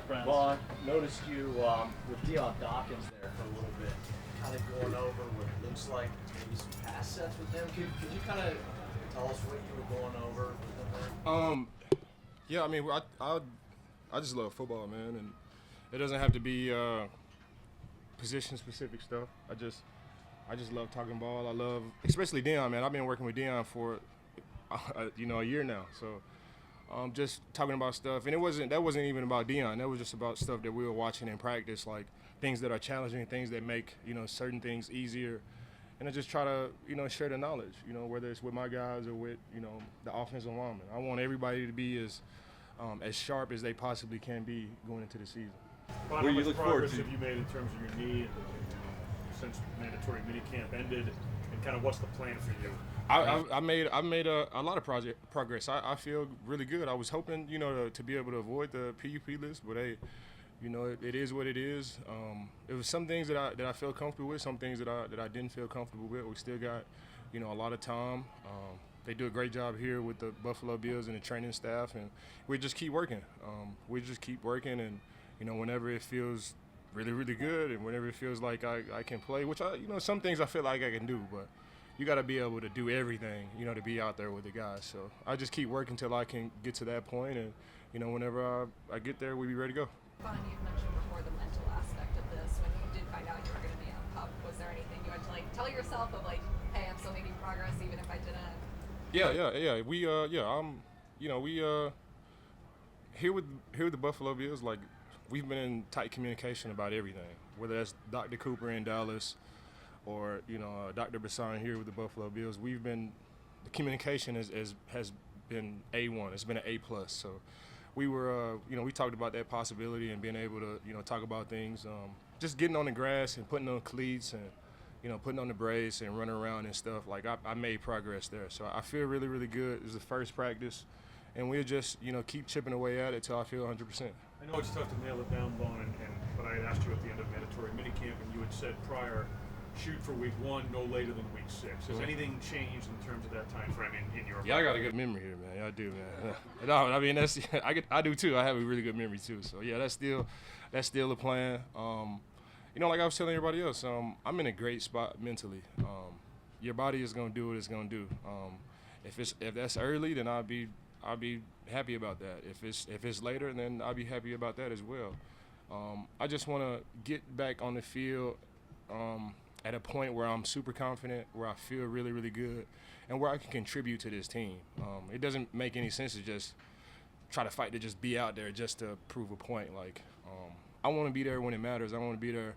friends. Vaughn, noticed you with Deion Dawkins there for a little bit, kind of going over what looks like maybe some pass sets with him. Could you kind of tell us what you were going over with him there? Yeah, I mean, I just love football, man, and it doesn't have to be position-specific stuff. I just love talking ball. I love, especially Deion, man. I've been working with Deion for, a year now. So, just talking about stuff, and that wasn't even about Deion. That was just about stuff that we were watching in practice, like things that are challenging, things that make certain things easier, and I just try to share the knowledge. Whether it's with my guys or with the offensive linemen. I want everybody to be as sharp as they possibly can be going into the season. How much progress have you made in terms of your knee since mandatory minicamp ended, and kind of what's the plan for you? I made a lot of progress. I feel really good. I was hoping to be able to avoid the PUP list, but hey, it is what it is. It was some things that I felt comfortable with, some things that I didn't feel comfortable with. We still got a lot of time. They do a great job here with the Buffalo Bills and the training staff, and we just keep working. And whenever it feels really, really good, and whenever it feels like I can play, which some things I feel like I can do, but you got to be able to do everything, to be out there with the guys. So I just keep working till I can get to that point, and whenever I get there, we'll be ready to go. Vaughn, you mentioned before the mental aspect of this. When you did find out you were going to be on PUP, was there anything you had to tell yourself of hey, I'm still making progress even if I didn't? Yeah. We here with the Buffalo Bills, we've been in tight communication about everything, whether that's Dr. Cooper in Dallas or Dr. Bassan here with the Buffalo Bills. The communication has been A1. It's been an A+. So we were we talked about that possibility and being able to talk about things, just getting on the grass and putting on cleats and putting on the brace and running around and stuff. I made progress there. So I feel really, really good. It was the first practice, and we'll just keep chipping away at it till I feel 100%. I know it's tough to nail it down, Vaughn, but I had asked you at the end of mandatory minicamp, and you had said prior, shoot for week 1, no later than week 6. Has anything changed in terms of that time frame in your? Yeah, I got a good memory here, man. Yeah, I do, man. No, I mean I do too. I have a really good memory too. So yeah, that's still the plan. Like I was telling everybody else, I'm in a great spot mentally. Your body is gonna do what it's gonna do. If that's early, then I'll be happy about that. If it's later, then I'll be happy about that as well. I just want to get back on the field at a point where I'm super confident, where I feel really, really good, and where I can contribute to this team. It doesn't make any sense to just try to fight to just be out there just to prove a point. I want to be there when it matters. I want to be there,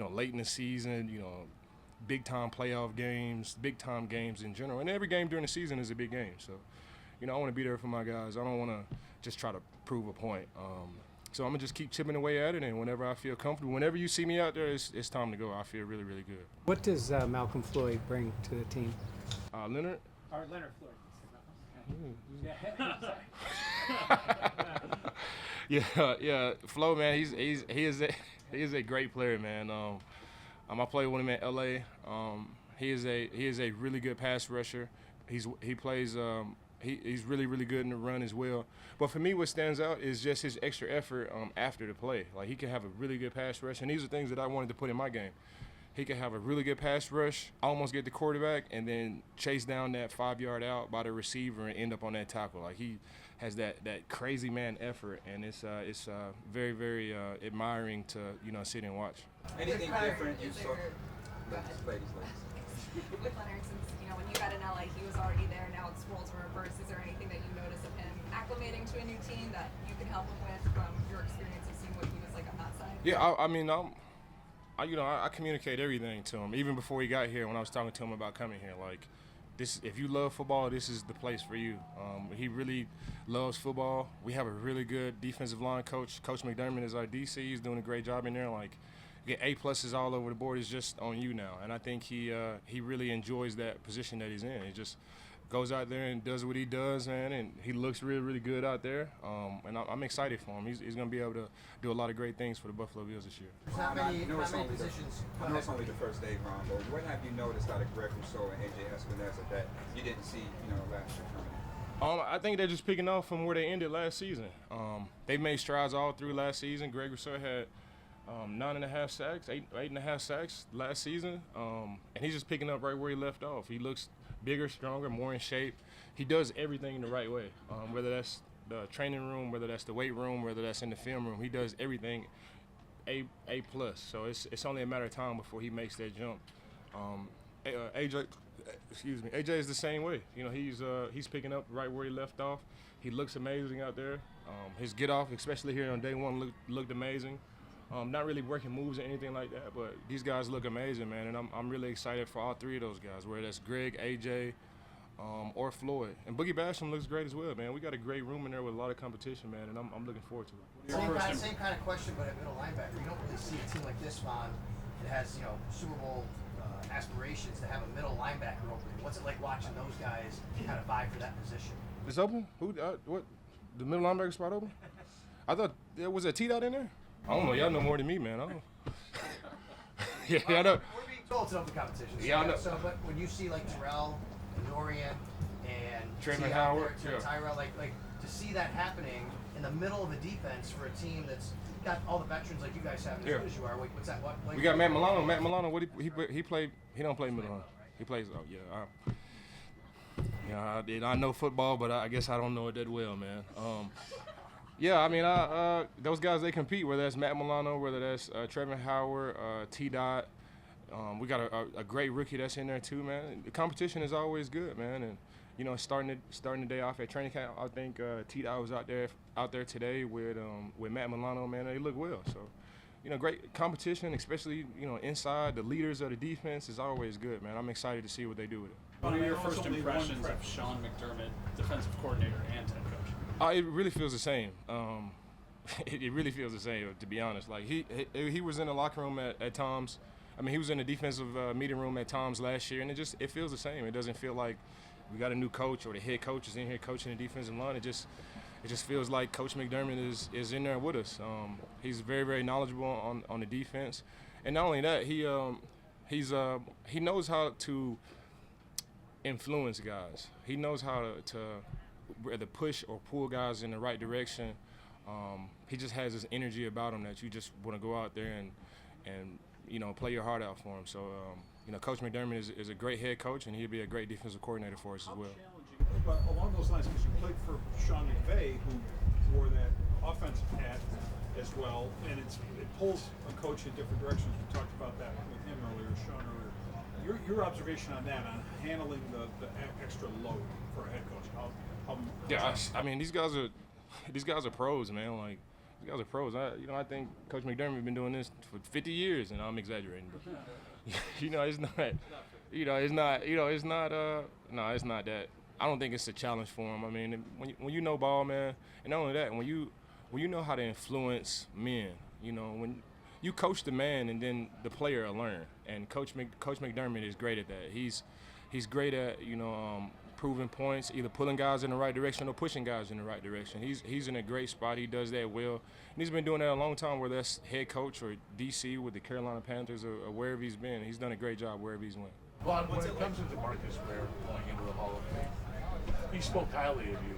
late in the season, big-time playoff games, big-time games in general. And every game during the season is a big game. So, I want to be there for my guys. I don't want to just try to prove a point. So I'm going to just keep chipping away at it, and whenever I feel comfortable, whenever you see me out there, it's time to go. I feel really, really good. What does Malcolm Floyd bring to the team? Leonard? Or Leonard Floyd. Yeah, Flo, man, he is a great player, man. I played with him in LA. He is a really good pass rusher. He's really, really good in the run as well. But for me, what stands out is just his extra effort after the play. He can have a really good pass rush, and these are things that I wanted to put in my game. He can have a really good pass rush, almost get the quarterback, and then chase down that 5-yard out by the receiver and end up on that tackle. He has that crazy man effort, and it's very, very admiring to sit and watch. Anything different you saw? Ladies. With Leonard, since when you got in LA, he was already there. Now it's roles are reversed. Is there anything that you notice of him acclimating to a new team that you can help him with from your experience of seeing what he was like on that side? Yeah, I communicate everything to him. Even before he got here, when I was talking to him about coming here, this, if you love football, this is the place for you. He really loves football. We have a really good defensive line coach. Coach McDermott is our DC. He's doing a great job in there. Get A+ all over the board. Is just on you now, and I think he really enjoys that position that he's in. He just goes out there and does what he does, man, and he looks really, really good out there. And I'm excited for him. He's going to be able to do a lot of great things for the Buffalo Bills this year. How many positions? I know it's only the first day, Ron, but what have you noticed out of Greg Rousseau and AJ Espinosa that you didn't see, last year coming in? I think they're just picking up from where they ended last season. They made strides all through last season. Greg Rousseau had 9.5 sacks, 8.5 sacks last season, and he's just picking up right where he left off. He looks bigger, stronger, more in shape. He does everything the right way, whether that's the training room, whether that's the weight room, whether that's in the film room. He does everything A plus. So it's only a matter of time before he makes that jump. AJ is the same way. You know, he's picking up right where he left off. He looks amazing out there. His get off, especially here on day one, looked amazing. Not really working moves or anything like that, but these guys look amazing, man. And I'm really excited for all three of those guys, whether that's Greg, AJ, or Floyd. And Boogie Basham looks great as well, man. We got a great room in there with a lot of competition, man, and I'm looking forward to it. Same kind of question, but at middle linebacker. You don't really see a team like this, Von, that has, Super Bowl aspirations to have a middle linebacker opening. What's it like watching those guys kind of vie for that position? It's open? What? The middle linebacker spot open? I thought there was a T-Dot in there? I don't know. Y'all know more than me, man. I don't. Yeah, I know. We're being told it's an open competition. Yeah, I know. So, but when you see like Terrell and Dorian and Trevor T out Howard, there, yeah. Tyrell, like to see that happening in the middle of a defense for a team that's got all the veterans like you guys have, as Yeah. good as you are. Wait, what's that? What? We got Matt Milano. Matt Milano, what he played? He don't play middle. He plays. Oh yeah. I know football, but I guess I don't know it that well, man. Yeah, I mean, those guys, they compete, whether that's Matt Milano, whether that's Trevor Howard, T-Dot. We got a great rookie that's in there too, man. The competition is always good, man. And, starting the day off at training camp, I think T-Dot was out there today with Matt Milano, man. They look well. So, great competition, especially, inside. The leaders of the defense is always good, man. I'm excited to see what they do with it. What are your first impressions of Sean McDermott, defensive coordinator and head coach? It really feels the same. It really feels the same, to be honest. Like he was in the locker room at Tom's. I mean, he was in the defensive meeting room at Tom's last year, and it feels the same. It doesn't feel like we got a new coach or the head coach is in here coaching the defensive line. It just feels like Coach McDermott is in there with us. He's very, very knowledgeable on the defense, and not only that, he knows how to influence guys. He knows how to whether push or pull guys in the right direction. He just has this energy about him that you just want to go out there and play your heart out for him. So Coach McDermott is a great head coach, and he'll be a great defensive coordinator for us as well. But along those lines, because you played for Sean McVay, who wore that offensive hat as well, and it pulls a coach in different directions. We talked about that with him earlier, Sean earlier. Your observation on that, on handling the extra load for a head coach. Yeah, I mean these guys are pros, man. Like these guys are pros. I think Coach McDermott has been doing this for 50 years, and I'm exaggerating. But, it's not that. I don't think it's a challenge for him. I mean, when you know ball, man, and not only that, when you know how to influence men, when you coach the man and then the player will learn. And Coach McDermott is great at that. He's great at proving points, either pulling guys in the right direction or pushing guys in the right direction. He's in a great spot. He does that well. And he's been doing that a long time, whether that's head coach or DC with the Carolina Panthers or wherever he's been. He's done a great job wherever he's went. Von, when it comes to Marcus Ware going into the Hall of Fame, he spoke highly of you,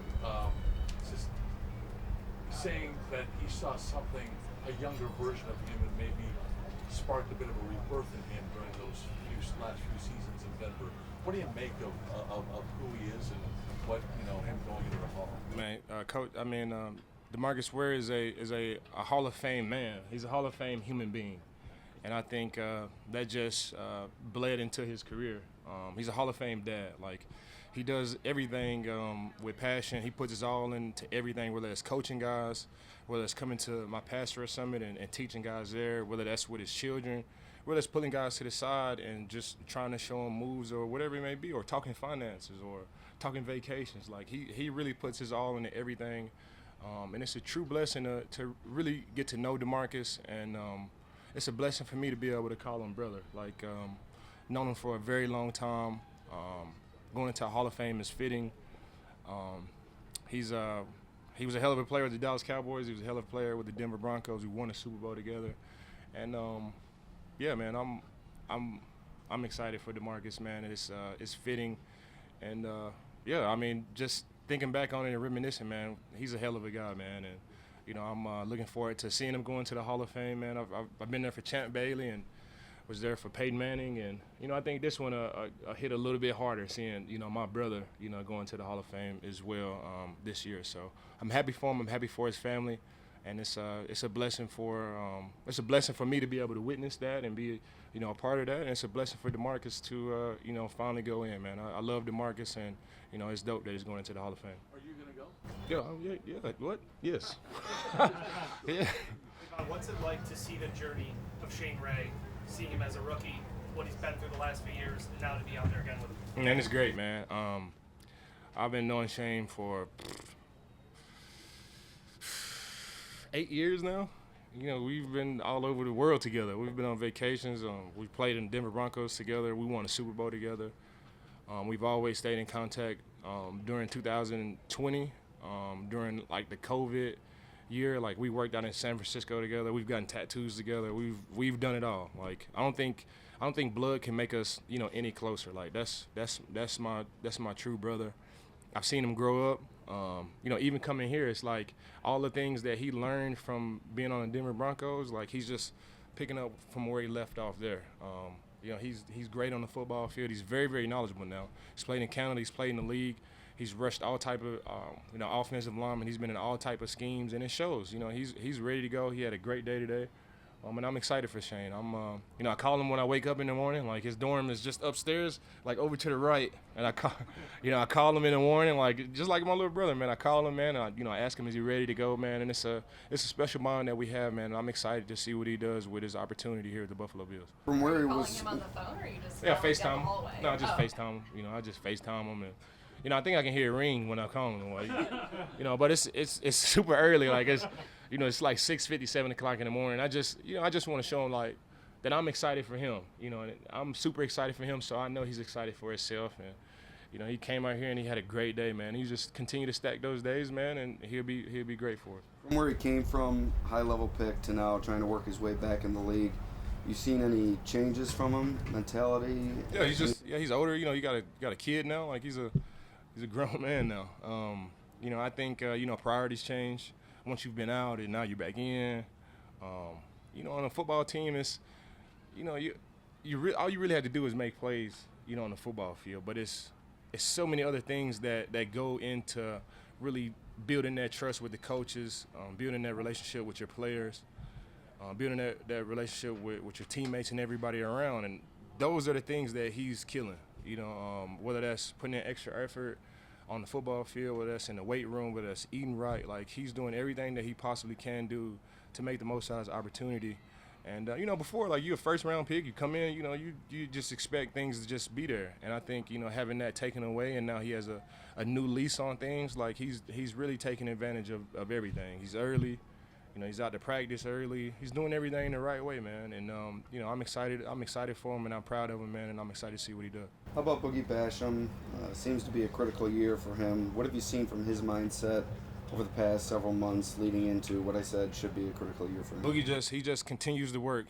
just saying that he saw something, a younger version of him, and maybe sparked a bit of a rebirth in him during those last few seasons in Denver. What do you make of who he is and what him going into the Hall? Man, Coach, DeMarcus Ware is a Hall of Fame man. He's a Hall of Fame human being, and I think that just bled into his career. He's a Hall of Fame dad. Like he does everything with passion. He puts his all into everything, whether it's coaching guys, whether it's coming to my Pastoral Summit and teaching guys there, whether that's with his children, whether it's pulling guys to the side and just trying to show them moves or whatever it may be, or talking finances or talking vacations. Like he really puts his all into everything, and it's a true blessing to really get to know DeMarcus, and it's a blessing for me to be able to call him brother. Like known him for a very long time. Going into a Hall of Fame is fitting. He was a hell of a player with the Dallas Cowboys. He was a hell of a player with the Denver Broncos. We won a Super Bowl together, and yeah, man, I'm excited for DeMarcus, man. It's fitting, and yeah, I mean, just thinking back on it and reminiscing, man, he's a hell of a guy, man. And, you know, I'm looking forward to seeing him go into the Hall of Fame, man. I've been there for Champ Bailey and was there for Peyton Manning. And, you know, I think this one hit a little bit harder seeing, you know, my brother, you know, going to the Hall of Fame as well this year. So I'm happy for him. I'm happy for his family. And it's a blessing for me to be able to witness that and be, you know, a part of that. And it's a blessing for DeMarcus to, you know, finally go in, man. I love DeMarcus, and, you know, it's dope that he's going into the Hall of Fame. Are you gonna go? Yeah. What? Yes. Yeah. What's it like to see the journey of Shane Ray, seeing him as a rookie, what he's been through the last few years, and now to be out there again with him? Man, it's great, man. I've been knowing Shane for 8 years now. You know, we've been all over the world together. We've been on vacations. We played in the Denver Broncos together. We won a Super Bowl together. We've always stayed in contact during 2020, during like the COVID year. Like we worked out in San Francisco together. We've gotten tattoos together. We've done it all. Like I don't think blood can make us, you know, any closer. Like that's my true brother. I've seen him grow up. You know, even coming here, it's like all the things that he learned from being on the Denver Broncos, like he's just picking up from where he left off there. You know, he's great on the football field. He's very, very knowledgeable now. He's played in Canada. He's played in the league. He's rushed all type of, you know, offensive linemen. He's been in all type of schemes, and it shows. You know, he's ready to go. He had a great day today. And I'm excited for Shane. You know, I call him when I wake up in the morning. Like his dorm is just upstairs, like over to the right. And I call him in the morning, like just like my little brother, man. I call him, man. I ask him, is he ready to go, man? And it's a special bond that we have, man. And I'm excited to see what he does with his opportunity here at the Buffalo Bills. From where he was. Calling him on the phone, or are you just FaceTime. No, just Oh. FaceTime him. You know, I just FaceTime him, and you know, I think I can hear it ring when I call him. Like, you know, but it's super early. Like you know, it's like 6:50, 7 o'clock in the morning. I just want to show him like that I'm excited for him. You know, and I'm super excited for him. So I know he's excited for himself. And you know, he came out here and he had a great day, man. He just continue to stack those days, man, and he'll be great for it. From where he came from, high level pick, to now trying to work his way back in the league, you seen any changes from him, mentality? Yeah, he's older. You know, he got a kid now. Like he's a grown man now. You know, I think you know, priorities change once you've been out and now you're back in. You know, on a football team, it's, you know, all you really have to do is make plays, you know, on the football field. But it's so many other things that go into really building that trust with the coaches, building that relationship with your players, building that relationship with your teammates and everybody around. And those are the things that he's killing, you know, whether that's putting in extra effort on the football field, whether that's in the weight room, whether that's eating right. Like he's doing everything that he possibly can do to make the most out of his opportunity. And, you know, before, like, you're a first-round pick, you come in, you know, you just expect things to just be there. And I think, you know, having that taken away and now he has a new lease on things, like he's really taking advantage of everything. He's early. You know, he's out to practice early. He's doing everything the right way, man. And, you know, I'm excited for him, and I'm proud of him, man, and I'm excited to see what he does. How about Boogie Basham? Seems to be a critical year for him. What have you seen from his mindset over the past several months leading into what I said should be a critical year for him? Boogie he just continues to work.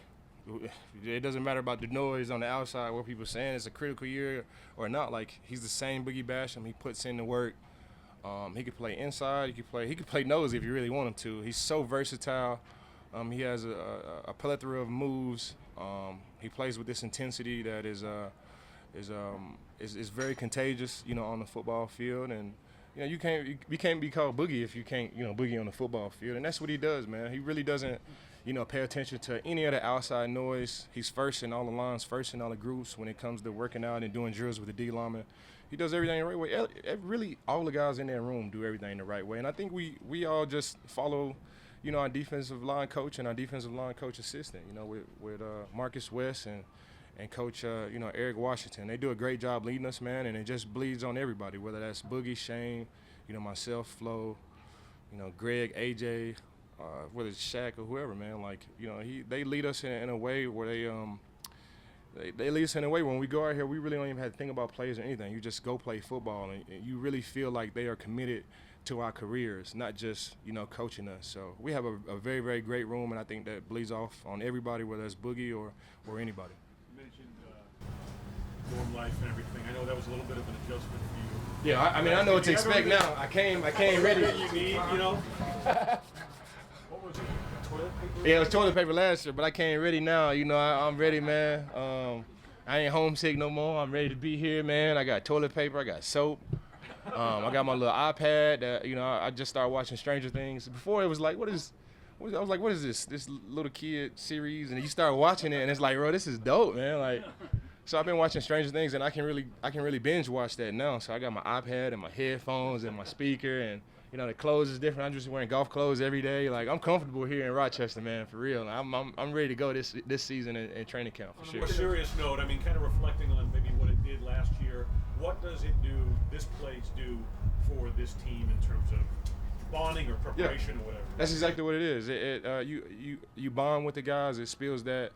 It doesn't matter about the noise on the outside, what people are saying it's a critical year or not. Like, he's the same Boogie Basham. He puts in the work. He could play inside. He could play nose if you really want him to. He's so versatile. He has a plethora of moves. He plays with this intensity that is very contagious, you know, on the football field. And you know, you can't be called Boogie if you can't, you know, boogie on the football field. And that's what he does, man. He really doesn't, you know, pay attention to any other outside noise. He's first in all the lines, first in all the groups when it comes to working out and doing drills with the D lineman. He does everything the right way. Really, all the guys in that room do everything the right way. And I think we all just follow, you know, our defensive line coach and our defensive line coach assistant, you know, with Marcus West and Coach, you know, Eric Washington. They do a great job leading us, man, and it just bleeds on everybody, whether that's Boogie, Shane, you know, myself, Flo, you know, Greg, AJ, whether it's Shaq or whoever, man. Like, you know, they lead us in a way where they lead us in a way when we go out here, we really don't even have to think about plays or anything. You just go play football, and you really feel like they are committed to our careers, not just, you know, coaching us. So we have a very, very great room, and I think that bleeds off on everybody, whether it's Boogie or anybody. You mentioned dorm life and everything. I know that was a little bit of an adjustment for you. Yeah, I mean, I know what to expect now. I came ready. You need, you know. What was it? Toilet paper? Yeah, it was toilet paper last year, but I came ready now. You know, I'm ready, man. I ain't homesick no more. I'm ready to be here, man. I got toilet paper. I got soap. I got my little iPad. That, you know, I just started watching Stranger Things. Before it was like, I was like, what is this? This little kid series, and you start watching it, and it's like, bro, this is dope, man. Like, so I've been watching Stranger Things, and I can really binge watch that now. So I got my iPad and my headphones and my speaker, and you know the clothes is different. I'm just wearing golf clothes every day. Like I'm comfortable here in Rochester, man, for real. I'm ready to go this season in training camp for sure. On a more serious note, I mean, kind of reflecting on maybe what it did last year. What does it do? This place do for this team in terms of bonding or preparation or whatever? That's exactly what it is. You bond with the guys. It spills that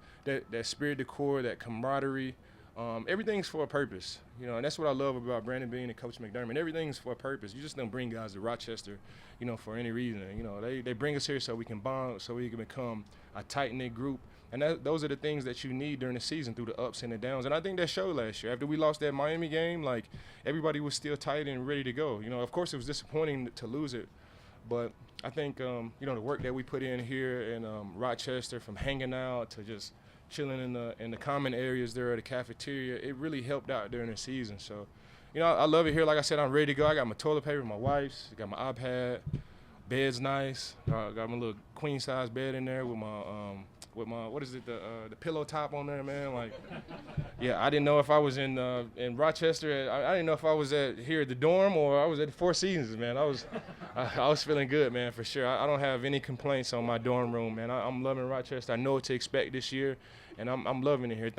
spirit de corps, that camaraderie. Everything's for a purpose, you know, and that's what I love about Brandon Beane and Coach McDermott. Everything's for a purpose. You just don't bring guys to Rochester, you know, for any reason. You know, they bring us here so we can bond, so we can become a tight-knit group. And those are the things that you need during the season through the ups and the downs. And I think that showed last year. After we lost that Miami game, like, everybody was still tight and ready to go. You know, of course it was disappointing to lose it, but I think, you know, the work that we put in here in Rochester, from hanging out to just chilling in the common areas there at the cafeteria, it really helped out during the season. So, you know, I love it here. Like I said, I'm ready to go. I got my toilet paper, my wife's, got my iPad, bed's nice. Got my little queen size bed in there with my what is it, the pillow top on there, man. Like, yeah, I didn't know if I was in Rochester. I didn't know if I was here at the dorm or I was at the Four Seasons, man. I was feeling good, man, for sure. I don't have any complaints on my dorm room, man. I'm loving Rochester. I know what to expect this year, and I'm loving it here.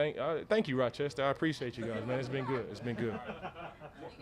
Thank you, Rochester. I appreciate you guys, man. It's been good. It's been good.